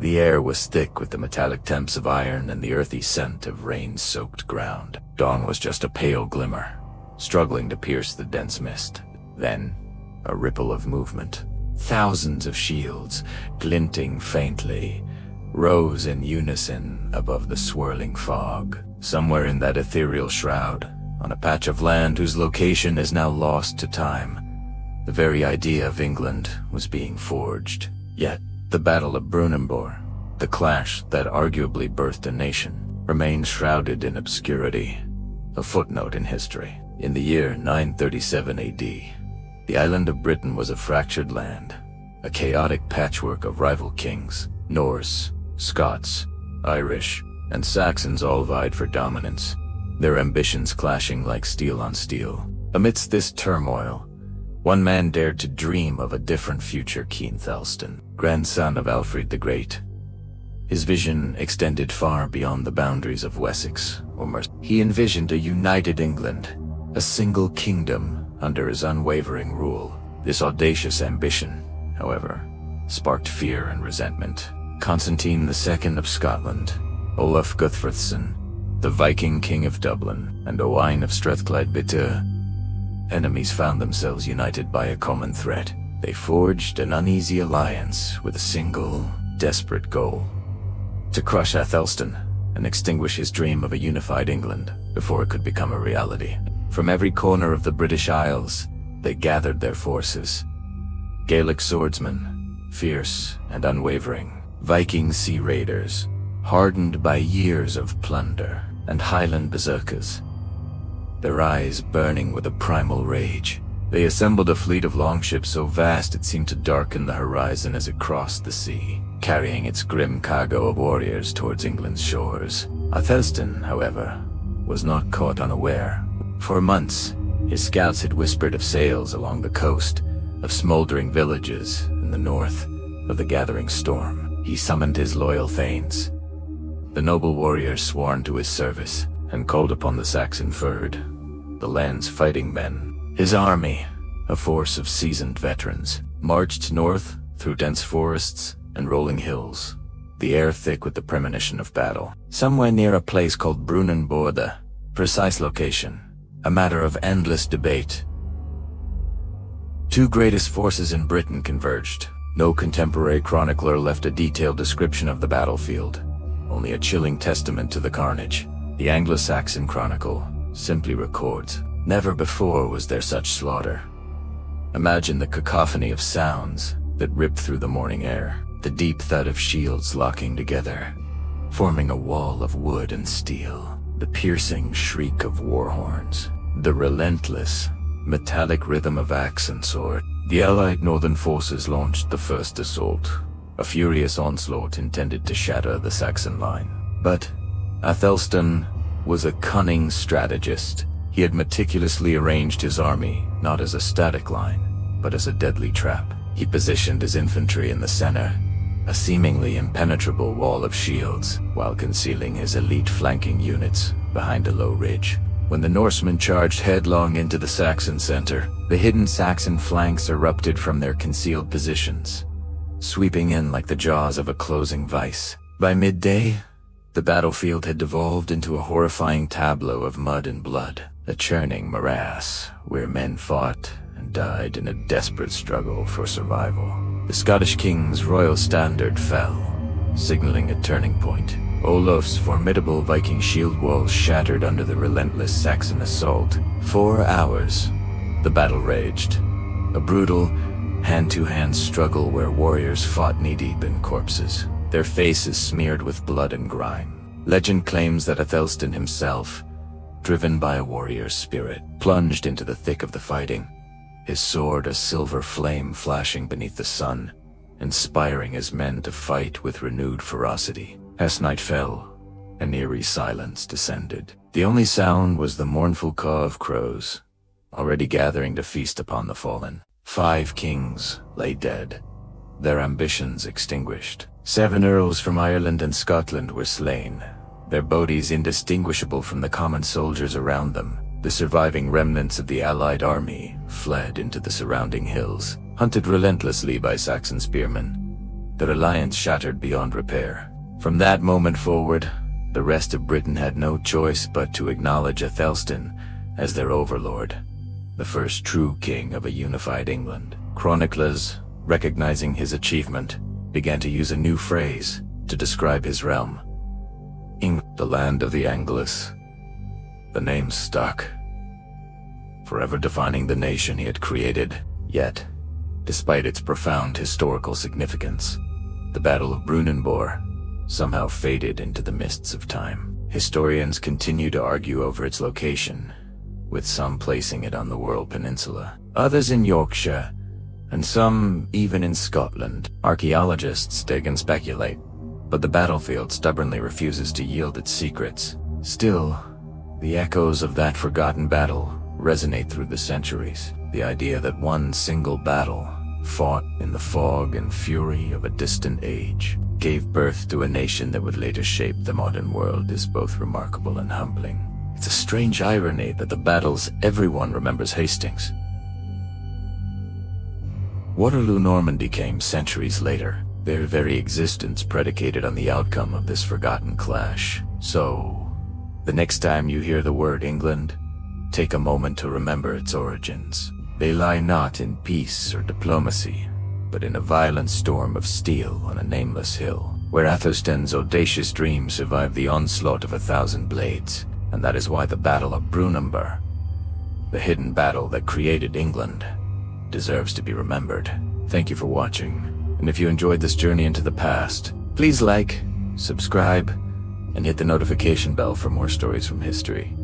The air was thick with the metallic temps of iron and the earthy scent of rain-soaked ground. Dawn was just a pale glimmer, struggling to pierce the dense mist. Then, a ripple of movement. Thousands of shields, glinting faintly, rose in unison above the swirling fog. Somewhere in that ethereal shroud, on a patch of land whose location is now lost to time, the very idea of England was being forged. Yet, the Battle of Brunanburh, the clash that arguably birthed a nation, remained shrouded in obscurity, a footnote in history. In the year 937 AD, the island of Britain was a fractured land, a chaotic patchwork of rival kings. Norse, Scots, Irish, and Saxons all vied for dominance, their ambitions clashing like steel on steel. Amidst this turmoil, one man dared to dream of a different future. Aethelstan, grandson of Alfred the Great. His vision extended far beyond the boundaries of Wessex or Mercia. He envisioned a united England, a single kingdom under his unwavering rule. This audacious ambition, however, sparked fear and resentment. Constantine II of Scotland, Olaf Guthfrithson, the Viking king of Dublin, and Owain of Strathclyde-Bitter, enemies found themselves united by a common threat. They forged an uneasy alliance with a single, desperate goal: to crush Aethelstan and extinguish his dream of a unified England before it could become a reality. From every corner of the British Isles, they gathered their forces. Gaelic swordsmen, fierce and unwavering, Viking sea raiders, hardened by years of plunder, and Highland berserkers, their eyes burning with a primal rage. They assembled a fleet of longships so vast it seemed to darken the horizon as it crossed the sea, carrying its grim cargo of warriors towards England's shores. Aethelstan, however, was not caught unaware. For months, his scouts had whispered of sails along the coast, of smoldering villages in the north, of the gathering storm. He summoned his loyal thanes, the noble warriors sworn to his service, and called upon the Saxon Fyrd, the land's fighting men. His army, a force of seasoned veterans, marched north through dense forests and rolling hills, the air thick with the premonition of battle. Somewhere near a place called Brunanburh, the precise location, a matter of endless debate. Two greatest forces in Britain converged. No contemporary chronicler left a detailed description of the battlefield, only a chilling testament to the carnage. The Anglo-Saxon Chronicle simply records, "Never before was there such slaughter." Imagine the cacophony of sounds that ripped through the morning air, the deep thud of shields locking together, forming a wall of wood and steel, the piercing shriek of war horns, the relentless, metallic rhythm of axe and sword. The Allied northern forces launched the first assault, a furious onslaught intended to shatter the Saxon line. But Aethelstan was a cunning strategist. He had meticulously arranged his army not as a static line, but as a deadly trap. He positioned his infantry in the center, a seemingly impenetrable wall of shields, while concealing his elite flanking units behind a low ridge. When the Norsemen charged headlong into the Saxon center, the hidden Saxon flanks erupted from their concealed positions, sweeping in like the jaws of a closing vice. By midday, the battlefield had devolved into a horrifying tableau of mud and blood, a churning morass where men fought and died in a desperate struggle for survival. The Scottish king's royal standard fell, signaling a turning point. Olaf's formidable Viking shield walls shattered under the relentless Saxon assault. 4 hours, the battle raged, a brutal, hand-to-hand struggle where warriors fought knee-deep in corpses, their faces smeared with blood and grime. Legend claims that Aethelstan himself, driven by a warrior's spirit, plunged into the thick of the fighting, his sword a silver flame flashing beneath the sun, inspiring his men to fight with renewed ferocity. As night fell, an eerie silence descended. The only sound was the mournful caw of crows, already gathering to feast upon the fallen. 5 kings lay dead, their ambitions extinguished. 7 earls from Ireland and Scotland were slain, their bodies indistinguishable from the common soldiers around them. The surviving remnants of the Allied army fled into the surrounding hills, hunted relentlessly by Saxon spearmen. their alliance shattered beyond repair. From that moment forward, the rest of Britain had no choice but to acknowledge Athelstan as their overlord, the first true king of a unified England. Chroniclers, recognizing his achievement, began to use a new phrase to describe his realm. The land of the Angles. The name stuck, forever defining the nation he had created. Yet, despite its profound historical significance, the Battle of Brunanburh somehow faded into the mists of time. Historians continue to argue over its location, with some placing it on the Wirral Peninsula, others in Yorkshire, and some even in Scotland. Archaeologists dig and speculate, but the battlefield stubbornly refuses to yield its secrets. Still, the echoes of that forgotten battle resonate through the centuries. The idea that one single battle, fought in the fog and fury of a distant age, gave birth to a nation that would later shape the modern world is both remarkable and humbling. It's a strange irony that the battles everyone remembers Hastings. Waterloo Normandy came centuries later, their very existence predicated on the outcome of this forgotten clash. So, the next time you hear the word England, take a moment to remember its origins. They lie not in peace or diplomacy, but in a violent storm of steel on a nameless hill, where Athelstan's audacious dream survived the onslaught of 1,000 blades. And that is why the Battle of Brunanburh, the hidden battle that created England, deserves to be remembered. Thank you for watching, and if you enjoyed this journey into the past, please like, subscribe, and hit the notification bell for more stories from history.